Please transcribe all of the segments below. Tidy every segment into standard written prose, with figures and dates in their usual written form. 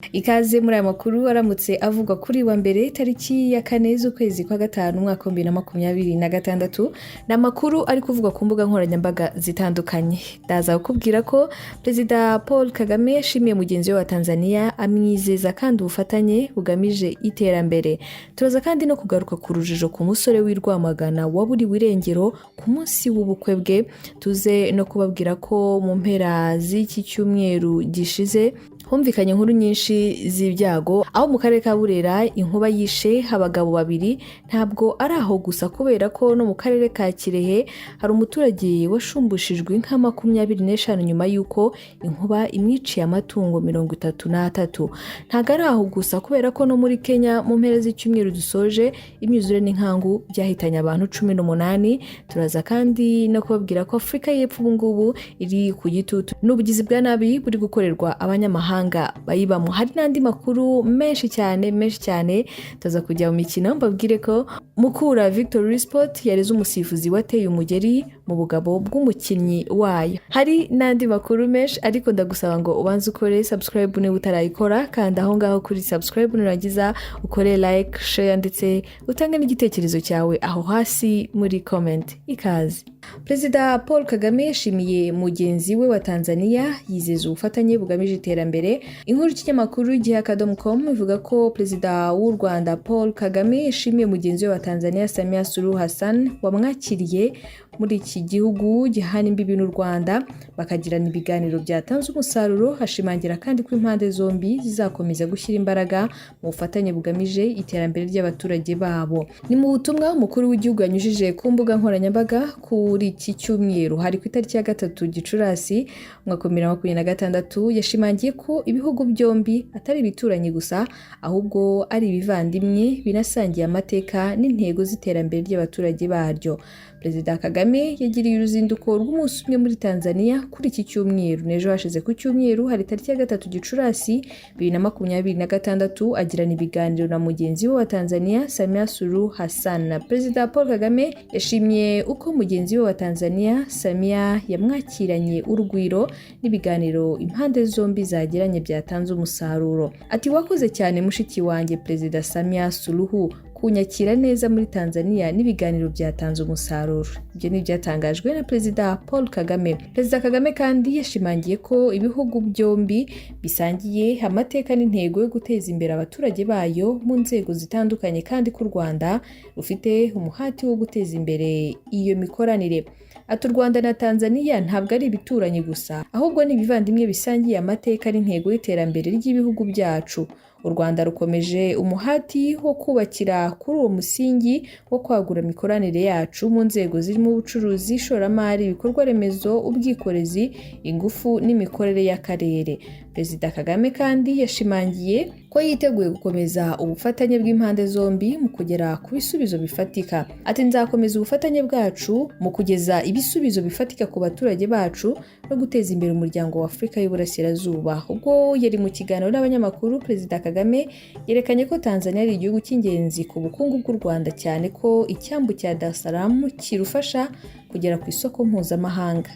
Ikaze muri aya makuru aramutse avugwa kuri wa mbere tariki ya 4 z'ukwezi kwa gatanu umwaka wa 2026. Ni amakuru ari kuvugwa ku mbuga nkoranyambaga zitandukanye. Ndaza kukubwira ko Perezida Paul Kagame yashimiye mugenzi we wa Tanzania amwizeza kandi ubufatanye bugamije iterambere. Turaza kandi no kugaruka ku rujijo ku musore w'i Rwamagana waburiwe irengero ku munsi w'ubukwe bwe. Tuze no kubabwira ko mu mpera z'iki cyumweru gishize humvikanye inkuru nyinshi z'ibyago aho mu karere ka Burera inkuba yishe abagabo babiri. Ntabwo ari aho gusa kubera ko no mu karere ka Kirehe hari umuturage washumbushijwe inka 25 nyuma y'uko inkuba imwiciye amatungo 33. Ntabwo ari aho gusa kubera ko no muri Kenya mu mpera z'icyumweru dusoje imyuzure n'inkangu byahitanye abantu 18. Turaza kandi no kubabwira ko Afrika y'Epfo ubu ngubu iri ku gitutu n'ubugizi bwa nabi buri gukorerwa abanyamahanga bayibamo. Hari n'andi makuru menshi cyane taza kujya mu mikino mbabwire ko Mukura Victory Sport yareze umusifuzi wateye umugeri mu bugabo bw'umukinnyi wayo. Hari n'andi makuru menshi ariko ndagusaba ngo ubanze ukore subscribe niba utarayikora, kandi aho ngaho kuri subscribe nurangiza ukore like, share ndetse utange n'igitekerezo cyawe aho hasi muri comment. Ikaze. Perezida Paul Kagame yashimiye mugenzi we wa Tanzania yizeza ubufatanye bugamije iterambere. Inkuru y'ikinyamakuru giha.com ivuga ko Perezida w'u Rwanda Paul Kagame yashimiye mugenzi we wa Tanzania Samia Suluhu Hassan wamwakiriye muri iki gihugu gihana imbibi n'u Rwanda bakagirana ibiganiro byatanze umusaruro. Hashimangira kandi ko impande zombi zizakomeza gushyira imbaraga mu bufatanye bugamije iterambere ry'abaturage babo. Ni mu butumwa umukuru w'igihugu yanyujije ku mbuga nkoranyambaga kuri iki cyumweru hari ku itariki ya 3 Gicurasi umwaka wa 2026. Yashimangiye ko ibihugu byombi atari ibituranye gusa ahubwo ari ibivandimwe binasangiye amateka n'intego z'iterambere ry'abaturage baryo. Perezida Kagame yagiriye uruzinduko rw'umunsi umwe muri Tanzania kuri iki cyumweru. Nejo hashize ku cyumweru hari tariki ya 3 Gicurasi 2026 agirana ibiganiro na mugenzi we wa Tanzania Samia Suluhu Hassan. Perezida Paul Kagame yashimye uko mugenzi we wa Tanzania Samia yamwakiranye urugwiro n'ibiganiro impande zombi zagiranye byatanze umusaruro. Ati wakoze cyane mushiki wanjye Perezida Samia Suluhu kunyakira neza muri Tanzania n'ibiganiro byatanze umusaruro. Ibyo ni byatangajwe na Perezida Paul Kagame. Perezida Kagame kandi yashimangiye ko ibihugu byombi bisangiye amateka n'intego yo guteza imbere abaturage bayo mu nzego zitandukanye, kandi ko u Rwanda rufite umuhati wo guteza imbere iyo mikoranire. Ati u Rwanda na Tanzania ntabwo ari ibituranye gusa ahubwo ni ibivandimwe bisangiye amateka n'intego y'iterambere ry'ibihugu byacu. U Rwanda rukomeje umuhati wo kubakira kuri uwo musingi wo kwagura imikoranire yacu mu nzego zirimo ubucuruzi, ishoramari, ibikorwa remezo, ubwikorezi, ingufu n'imikorere y'akarere. Perezida Kagame kandi yashimangiye ko yiteguye gukomeza ubufatanye bw'impande zombi mu kugera ku bisubizo bifatika. Ati nzakomeza ubufatanye bwacu mu kugeza ibisubizo bifatika ku baturage bacu no guteza imbere umuryango wa Afrika y'Uburasirazuba. Ubwo yari mu kiganiro n'abanyamakuru, Perezida Kagame yerekanye ko Tanzania ari igihugu cy'ingenzi ku bukungu bw'u Rwanda, cyane ko icyambu cya Dar es Salaam kirufasha kugera ku isoko mpuzamahanga.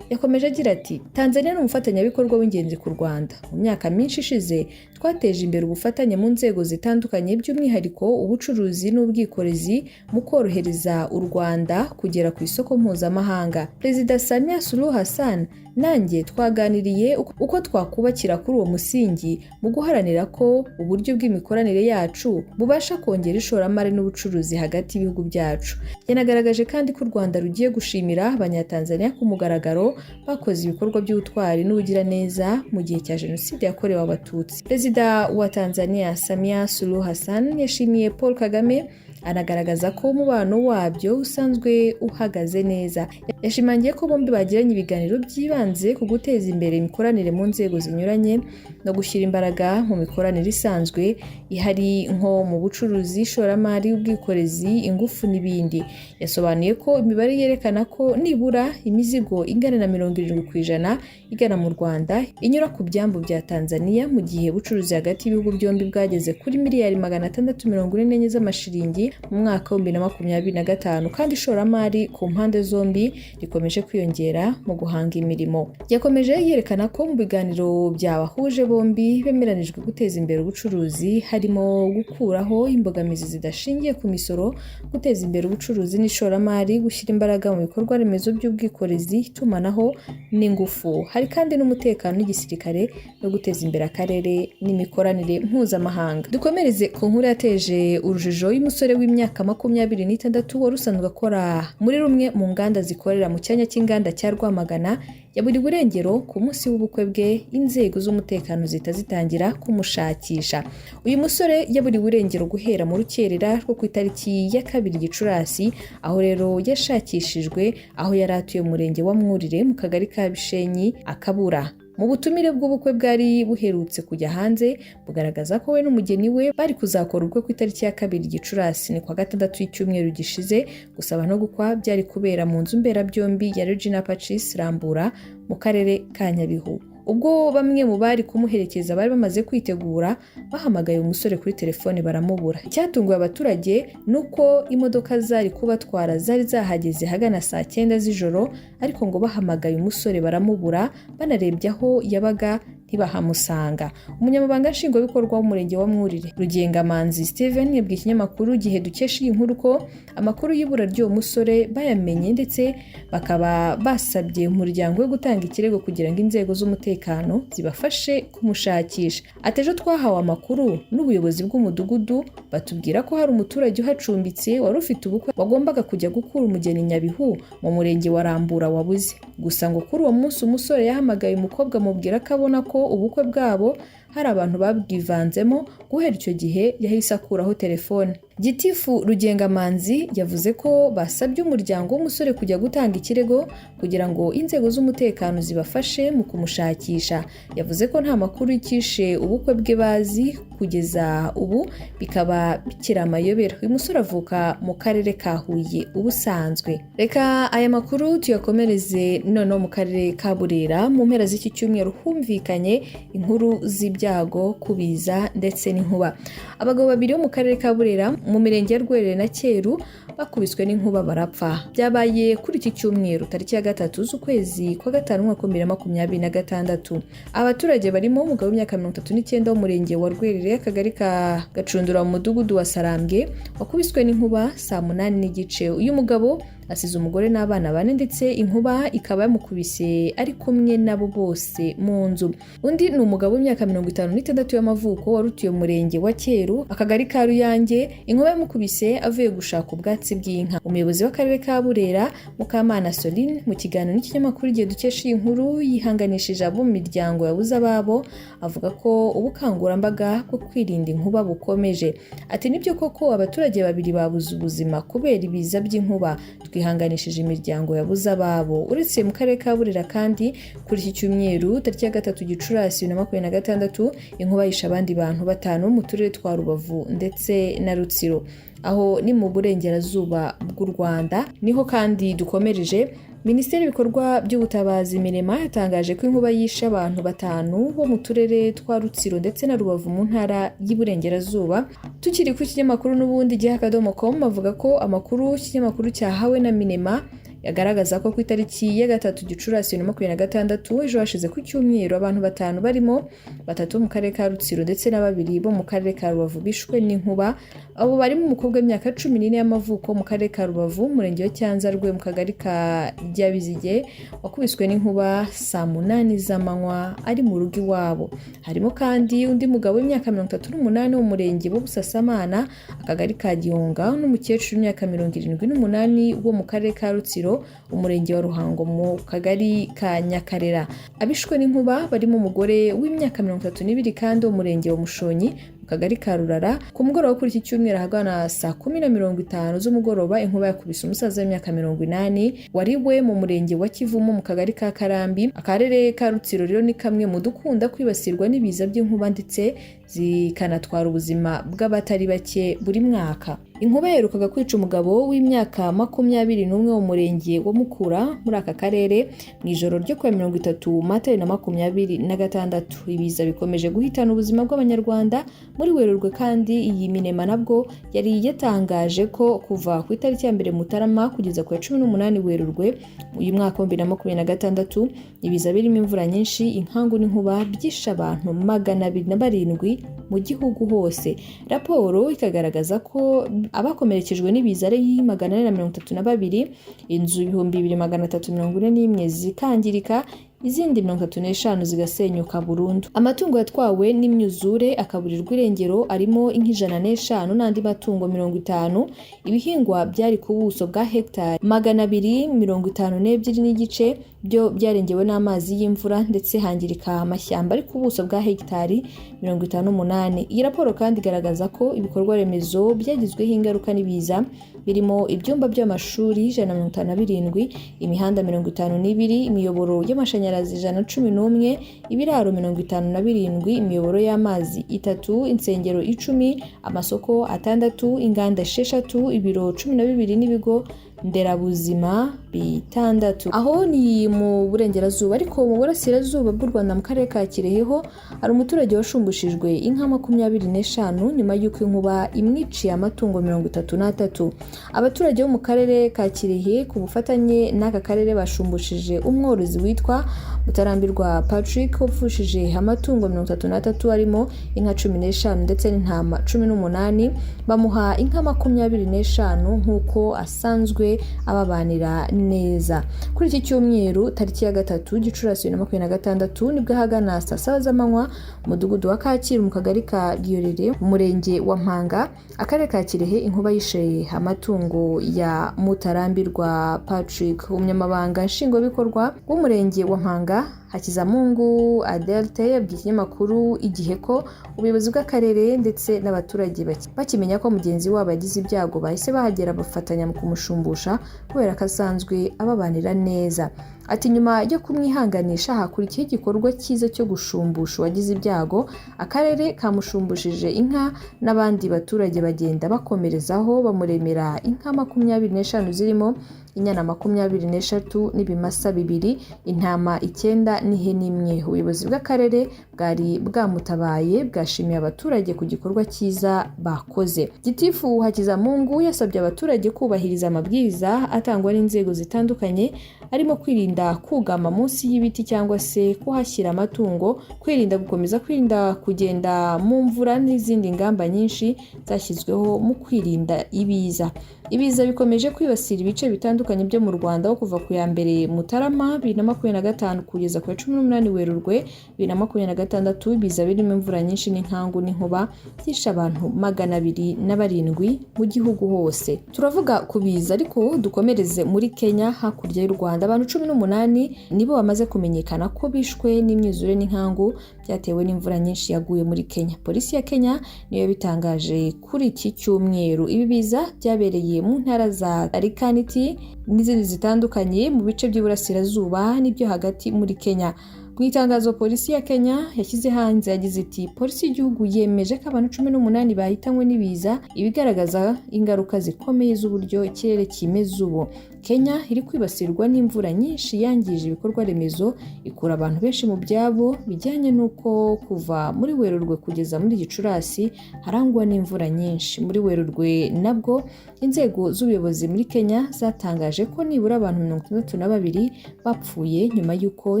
Yakomeje agira ati Tanzania ni umufatanyabikorwa w'ingenzi ku Rwanda. Mu myaka myinshi ishize twateje imbere ubufatanye mu nzego zitandukanye, by'umwihariko ubucuruzi n'ubwikorezi mu korohereza u Rwanda kugera ku isoko mpuzamahanga. Perezida Samia Suluhu Hassan nanjye twaganiriye uko twakubakira kuri uwo musingi mu guharanira ko uburyo bw'imikoranire yacu bubasha kongera ishoramari n'ubucuruzi hagati y'ibihugu byacu. Yanagaragaje kandi ko u Rwanda rugiye gushimira abanyatanzania ku mugaragaro bakoze ibikorwa by'ubutwari n'ubugiraneza mu gihe cya Jenoside yakorewe Abatutsi. Perezida wa Tanzania Samia Suluhu Hassan yashimiye Paul Kagame anagaragaza ko umubano wabyo usanzwe uhagaze neza. Yashimangiye ko bombi bagiranye ibiganiro byibanze ku guteza imbere imikoranire mu nzego zinyuranye no gushyira imbaraga mu mikoranire isanzwe ihari nko mu bucuruzi, ishoramari, ubwikorezi, ingufu n'ibindi. Yasobanuye ko imibare yerekana ko nibura imizigo ingana na 70% igana mu Rwanda inyura ku byambu bya Tanzania, mu gihe ubucuruzi hagati y'ibihugu byombi bwageze kuri miliyari 644 z'amashiringi mu mwaka wa 2025, kandi ishoramari ku mpande zombi rikomeje kwiyongera mu guhanga imirimo. Yakomeje yerekana ko mu biganiro byabahuje bombi bemeranijwe guteza imbere ubucuruzi, harimo gukuraho imbogamizi zidashingiye ku misoro, guteza imbere ubucuruzi n'ishoramari, gushyira imbaraga mu bikorwa remezo by'ubwikorezi, itumanaho n'ingufu. Hari kandi n'umutekano n'igisirikare no guteza imbere akarere n'imikoranire mpuzamahanga. Dukomereze ku nkuru yateje urujijo y'umusore w'imyaka 26 wari usanzwe akora muri rumwe mu nganda zikorera mu cyanya cy'inganda cya Rwamagana. Yaburiwe irengero ku munsi w'ubukwe bwe, inzego z'umutekano zita zitangira kumushakisha. Uyu musore yaburiwe irengero guhera mu rukerera rwo ku itariki ya 2 Gicurasi, aho rero yashakishijwe aho yari atuye mu murenge wa Mwurire mu kagari ka Bishenyi akabura. Mu butumire bw'ubukwe bwari buherutse kujya hanze bugaragaza ko we n'umugeni we bari kuzakora ubukwe ku itariki ya 2 Gicurasi, ni kwa gatandatu y'icyumweru gishize. Gusaba no gukwa byari kubera mu nzu mberabyombi ya Regina Pacis Rambura mu karere ka Nyabihu. Ubwo bamwe mu bari kumuherekeza bari bamaze kwitegura, bahamagaye umusore kuri telefone baramubura. Icyatunguye abaturage nuko imodoka zari kubatwara zari zahageze hagana saa 9 z'ijoro, ariko ngo bahamagaye umusore baramubura, banarebye aho yabaga ntibahamusanga. Umunyamabanga nshingwabikorwa w'umurenge wa Mwurire Rugengamanzi Steven yabwiye ikinyamakuru Igihe dukesha iyi nkuru ko amakuru y'ibura ry'uwo musore bayamenye, ndetse bakaba basabye umuryango we gutanga ikirego kugira ngo inzego z'umutekano zibafashe kumushakisha. Atejo twahawe amakuru n'ubuyobozi bw'umudugudu batubwira ko hari umuturage uhacumbitse wari ufite ubukwe wagombaga kujya gukura umugeni Nyabihu mu murenge wa Rambura wabuze. Gusa ngo kuri uwo munsi umusore yahamagaye umukobwa amubwira ko abona ko ubukwe bwabo hari abantu babwivanzemo. Guhera icyo gihe yahise akuraho telefone. Gitifu Rugengamanzi yavuze ko basabye umuryango w'umusore kujya gutanga ikirego kugira ngo inzego z'umutekano zibafashe mu kumushakisha. Yavuze ko nta makuru y'ikishe ubukwe bwe bazi kugeza ubu, bikaba bikiri amayobera. Uyu musore avuka mu karere ka Huye ubusanzwe. Reka aya makuru tuyakomereze noneho mu karere ka Burera. Mu mpera z'iki cyumweru humvikanye inkuru z'ibyago, kubiza ndetse n'inkuba. Abagabo babiri bo mu karere ka Burera mu mirenge ya Rwerere na Cyeru bakubiswe n'inkuba barapfa. Byabaye kuri iki cyumweru tariki ya 3 z'ukwezi kwa 5 mwaka 2026. Abaturage barimo umugabo w'imyaka 39 w'umurenge wa Rwerere akagari ka Gacundura mu mudugudu wa Sarambwe wakubiswe n'inkuba saa 8 n'igice. Uyu mugabo asize umugore n'abana bane, ndetse inkuba ikaba yamukubise ari kumwe nabo bose mu nzu. Undi ni umugabo w'imyaka 56 y'amavuko warutuye mu murenge wa Cyeru akagari ka Ruyange. Inkuba yamukubise avuye gushaka ubwatsi bw'inka. Umuyobozi w'akarere ka Burera Mukamana Soline mu kiganiro n'ikinyamakuru Igihe dukesha iyi nkuru yihanganishije abo mu miryango yabuze ababo, avuga ko ubukangurambaga bwo kwirinda inkuba bukomeje. Ati nibyo koko abaturage babiri babuze ubuzima kubera ibiza by'inkuba, twihanganishije imiryango yabuze ababo. Uretse mu karere ka Burera kandi kuri iki cyumweru tariki ya 3 Gicurasi 2026 inkuba yishe abandi bantu 5 mu turere twa Rubavu ndetse na Rutsiro, aho ni mu burengerazuba bw'u Rwanda. Niho kandi dukomereje. Minisiteri y'ibikorwa by'ubutabazi Minema yatangaje ko inkuba yishe abantu 5 bo mu turere twa Rutsiro ndetse na Rubavu mu ntara y'Iburengerazuba. Tukiri ku kinyamakuru n'ubundi Gihe.com avuga ko amakuru ikinyamakuru cyahawe na Minema yagaragaza ko ku itariki ya 3 Gicurasi 2026 ejo hashize ku cyumweru abantu 5 barimo 3 mu karere ka Rutsiro ndetse na 2 bo mu karere ka Rubavu bishwe n'inkuba. Abo barimo umukobwa w'imyaka 14 y'amavuko mu karere ka Rubavu, umurenge wa Cyanzarwe mu kagari ka Ryabizige, wakubiswe n'inkuba saa 8 z'amanywa ari mu rugo iwabo. Harimo kandi undi mugabo w'imyaka 38 w'umurenge wo Busasamana akagari ka Gihunga, n'umukecuru w'imyaka 78 wo mu karere ka Rutsiro umurenge wa Ruhango mu kagari ka Nyakarera. Abishwe n'inkuba barimo umugore w'imyaka 32 kandi umurenge wa Mushonyi mu kagari ka Rurara. Ku mugoroba kuri iki cyumweru ahagana saa 10:50 z'umugoroba inkuba yakubise umusaza w'imyaka 80 wariwe mu murenge wa Kivumu mu kagari ka Karambi. Akarere ka Rutsiro rero ni kamwe mu dukunda kwibasirwa n'ibiza by'inkuba ndetse zikanatwara ubuzima bw'abatari bake buri mwaka. Inkuba yaherukaga kwica umugabo w'imyaka 21 wo mu murenge wa Mukura muri aka karere mu ijoro ryo kwa 30 Mata 2026. Ibiza bikomeje guhitana ubuzima bw'abanyarwanda Muri Werurwe kandi iyi Minema nabwo yari yatangaje ko kuva ku itariki ya 1 Mutarama kugeza ku ya 18 Werurwe uyu mwaka wa 2026 ibiza birimo imvura nyinshi, inkangu n'inkuba byishe abantu 207 mu gihugu hose. Raporo ikagaragaza ko abakomerekejwe n'ibiza ari 432, inzu 2341 zikangirika, izindi 35 zigasenyuka burundu. Amatungo yatwawe n'imyuzure akaburirwa irengero arimo inka 105 n'andi matungo 50. Ibihingwa byari ku buso bwa hectare 252 n'igice byo byarengewe n'amazi y'imvura, ndetse hangirika amashyamba ari ku buso bwa hectare 58. Iyi raporo kandi igaragaza ko ibikorwa remezo byagizweho ingaruka n'ibiza birimo ibyumba by'amashuri 157, imihanda 52, imiyoboro y'amashanyarazi 111, ibiraro 57, imiyoboro y'amazi 3, insengero 10, amasoko 6, inganda 6, ibiro 12 n'ibigo nderabuzima 6. Aho ni mu burengerazuba, ariko mu burasirazuba bw'u Rwanda mu karere ka Kirehe ho hari umuturage washumbushijwe inka 25 nyuma y'uko inkuba imwiciye amatungo 33. Abaturage bo mu karere ka Kirehe ku bufatanye n'aka karere bashumbushije umworozi witwa Mutarambirwa Patrick upfushije amatungo 33 arimo inka 15 ndetse n'intama 18, bamuha inka 25 nk'uko asanzwe ababanira neza. Kuri iki cyumweru tariki ya 3 Gicurasi 2026 nibwo ahagana saa 7 z'amanywa umudugudu wa Kacyiru mu kagari ka Giyorere mu murenge wa Mpanga akarere ka Kirehe inkuba yishe amatungo ya Mutarambirwa Patrick. Umunyamabanga nshingwabikorwa w'umurenge wa Mpanga Hakizamungu Adelte yabwiye ikinyamakuru Igihe ko ubuyobozi bw'akarere ndetse n'abaturage bakimenya ko mugenzi wabo yagize ibyago bahise bahagera bafatanya mu kumushumbusha kubera ko asanzwe ababanira neza. Ati nyuma yo kumwihanganisha hakurikiye igikorwa cyiza cyo gushumbusha uwagize ibyago, akarere kamushumbushyije inka n'abandi baturage bagenda bakomerezaho bamuremera inka 25 zirimo inyana 23 n'ibimasa 2, intama 9 n'ihene 1. Ubuyobozi bw'akarere bwari bwamutabaye bwashimiye abaturage ku gikorwa cyiza bakoze. Gitifu Hakizamungu yasabye abaturage kubahiriza amabwiriza atangwa n'inzego zitandukanye arimo kwirinda kugama munsi y'ibiti cyangwa se kuhashyira amatungo, kwirinda kugenda mu mvura n'izindi ngamba nyinshi zashyizweho mu kwirinda ibiza. Ibiza bikomeje kwibasira ibice bitandukanye byo mu Rwanda aho kuva ku ya 1 Mutarama 2025 kugeza ku ya 18 Werurwe 2026 ibiza birimo imvura nyinshi n'inkangu n'inkuba byishe abantu 207 mu gihugu hose. Turavuga ku biza ariko dukomereze muri Kenya hakurya y'u Rwanda. Abantu 18 nibo bamaze kumenyekana ko bishwe n'imyuzure n'inkangu byatewe n'imvura nyinshi yaguye muri Kenya. Polisi ya Kenya niyo bitangaje kuri iki cyumweru. Ibi biza byabereye mu ntara za Tharaka-Nithi n'izindi zitandukanye mu bice by'Iburasirazuba n'ibyo hagati muri Kenya. Mu itangazo polisi ya Kenya yashyize hanze yagize iti polisi y'igihugu yemeje ko abantu 18 bahitanywe n'ibiza, ibigaragaza ingaruka zikomeye z'uburyo ikirere kimeze ubu. Kenya iri kwibasirwa n'imvura nyinshi yangije ibikorwa remezo, ikura abantu benshi mu byabo, bijyanye n'uko kuva muri Werurwe kugeza muri Gicurasi harangwa n'imvura nyinshi. Muri Werurwe nabwo inzego z'ubuyobozi muri Kenya zatangaje ko nibura abantu 62 bapfuye nyuma y'uko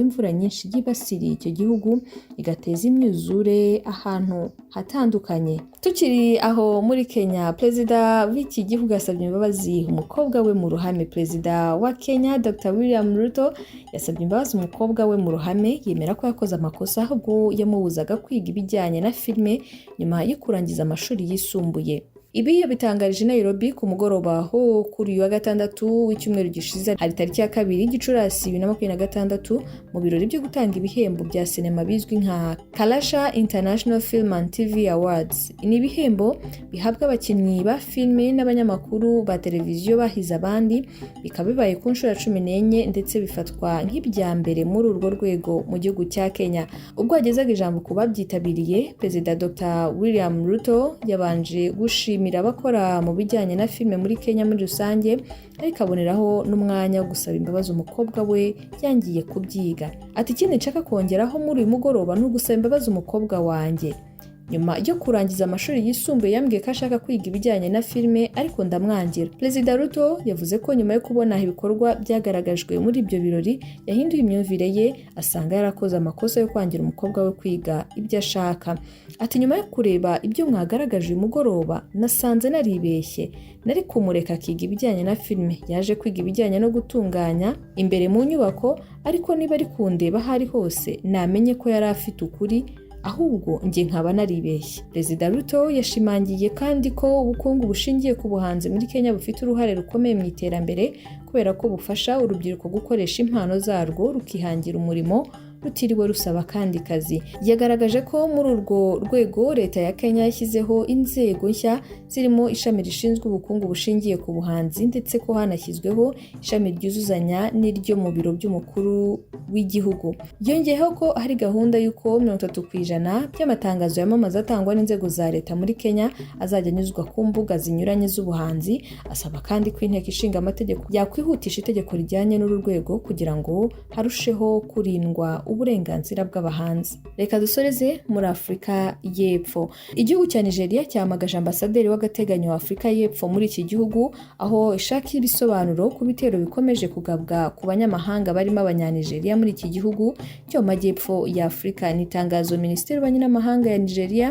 imvura nyinshi yibasiriye icyo gihugu igateza imyuzure ahantu hatandukanye. Tukiri aho muri Kenya, perezida w'iki gihugu yasabye imbabazi umukobwa we mu ruhame. Perezida wa Kenya Dr. William Ruto yasabye imbabazi umukobwa we mu ruhame, yemera ko yakoze amakosa ubwo yamubuzaga kwiga ibijyanye na filime nyuma yo kurangiza amashuri yisumbuye. Ibi yabitangarije Nairobi ku mugoroba ho kuri uyu wa 6 w'icyumweru gishize, hari tariki ya 2 Gicurasi 2026 mu birori byo gutanga ibihembo bya sinema bizwi nka Kalasha International Film and TV Awards. Ni ibihembo bihabwa abakinnyi ba filime n'abanyamakuru ba televiziyo bahize abandi, bikaba bibaye ku nshuro 14 ndetse bifatwa nk'ibya mbere muri urwo rwego mu gihugu cya Kenya. Ubwo yagezaga ijambo ku babyitabiriye, Perezida Dr. William Ruto yabanje gushimira abakora mu bijyanye na filime muri Kenya muri rusange, ariko aboneraho n'umwanya wo gusaba imbabazi umukobwa we yangiye kubyiga. Ati ikindi nshaka kongeraho muri uyu mugoroba ni ugusaba imbabazi umukobwa wanjye. nyuma yo kurangiza amashuri yisumbuye yambwiye ko ashaka kwiga ibijyanye na filime ariko ndamwangira. Perezida Ruto yavuze ko nyuma yo kubona ibikorwa byagaragajwe muri ibyo birori yahinduye imyumvire ye, asanga yarakoze amakosa yo kwangira umukobwa we kwiga ibyo ashaka. Ati nyuma yo kureba ibyo mwagaragaje uyu mugoroba nasanze naribeshye, nari kumureka akiga ibijyanye na filime. Yaje kwiga ibijyanye no gutunganya imbere mu nyubako, ariko niba ari kundeba aho ari hose namenye ko yari afite ukuri, ahubwo njye nkaba naribeshye. Perezida Ruto yashimangiye kandi ko ubukungu bushingiye ku buhanzi muri Kenya bufite uruhare rukomeye mu iterambere, kubera ko bufasha urubyiruko gukoresha impano zarwo rukihangira umurimo rutiriwe rusaba kandi kazi. Yagaragaje ko muri urwo rwego leta ya Kenya yashyizeho inzego nshya zirimo ishami rishinzwe ubukungu bushingiye ku buhanzi, ndetse ko hanashyizweho ishami ryuzuzanya n'iryo mu biro by'umukuru w'igihugu. Yongeyeho ko hari gahunda y'uko 30% by'amatangazo yamamaza atangwa n'inzego za leta muri Kenya azajya anyuzwa ku mbuga zinyuranye z'ubuhanzi. Asaba kandi ko inteko ishinga amategeko yakwihutisha itegeko rijyanye n'uru rwego kugira ngo harusheho kurindwa uburenganzira bw'abahanzi. Reka dusoreze muri Afurika y'Epfo. Igihugu cya Nigeria cyamagaje ambasaderi w'agateganyo wa Afurika y'Epfo muri iki gihugu, aho ishaka ibisobanuro ku bitero bikomeje kugabwa ku banyamahanga barimo abanyanigeria muri iki gihugu cyo mu majyepfo ya Afurika. Ni itangazo Minisiteri y'Ububanyi n'Amahanga ya Nigeria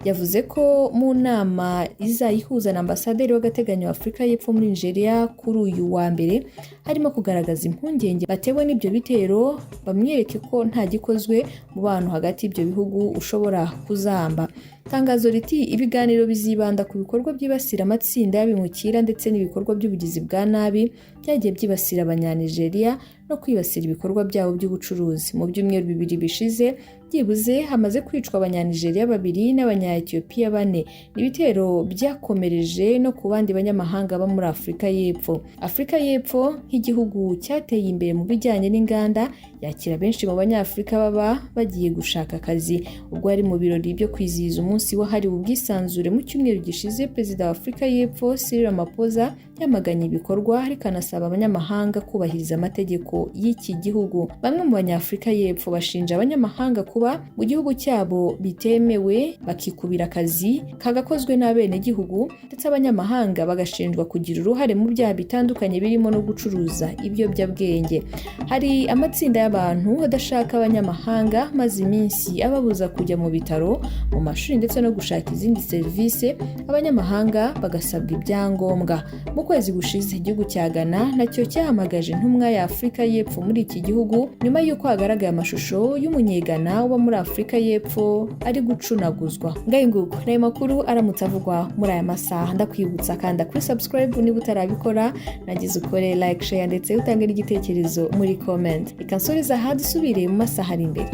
yavuze ko mu nama izayihuza na ambasaderi w'agateganyo wa Afurika y'Epfo muri Nigeria kuri uyu wa mbere, harimo kugaragaza impungenge batewe n'ibyo bitero, bamwereke ko nta gikozwe mu bantu hagati y'ibyo bihugu ushobora kuzamba. Tangazo riti ibiganiro bizibanda ku bikorwa byibasira amatsinda y'abimukira ndetse n'ibikorwa by'ubugizi bwa nabi byagiye byibasira abanyanigeria no kwibasira ibikorwa byabo by'ubucuruzi. Mu byumweru 2 bishize byibuze hamaze kwicwa abanyanigeria 2 n'abanya-Ethiopia 4. Ibitero byakomereje no ku bandi banyamahanga bo muri Afurika y'Epfo. Afurika y'Epfo nk'igihugu cyateye imbere mu bijyanye n'inganda, yakira benshi mu banyafurika baba bagiye gushaka akazi. Ubwo ari mu birori byo kwizihiza umunsi wahariwe ubwisanzure mu cyumweru gishize, Perezida wa Afurika y'Epfo Cyril Ramaphosa yamaganye ibikorwa ariko anasaba abanyamahanga kubahiriza amategeko y'iki gihugu. Bamwe mu banyafurika y'Epfo bashinja abanyamahanga kuba mu gihugu cyabo bitemewe, bakikubira akazi kagakozwe n'abenegihugu, ndetse abanyamahanga bagashinjwa kugira uruhare mu byaha bitandukanye birimo no gucuruza ibiyobyabwenge. Hari amatsinda y'abantu adashaka abanyamahanga maze iminsi ababuza kujya mu bitaro, mu mashuri ndetse no gushaka izindi serivisi, abanyamahanga bagasabwa ibyangombwa. Mu kwezi gushize igihugu cya Ghana nacyo cyahamagaje intumwa ya Afurika y'Epfo muri iki gihugu nyuma y'uko hagaragaye amashusho y'umunyegana uba muri Afurika y'Epfo ari gucunaguzwa. Ngaye nguko n'ayo makuru aramutse avugwa muri aya masaha. Ndakwibutsa kanda kuri subscribe niba utarabikora, nagize ukore like, share ndetse utange n'igitekerezo muri comment. Reka nsoreza aha dusubire mu masaha ari imbere.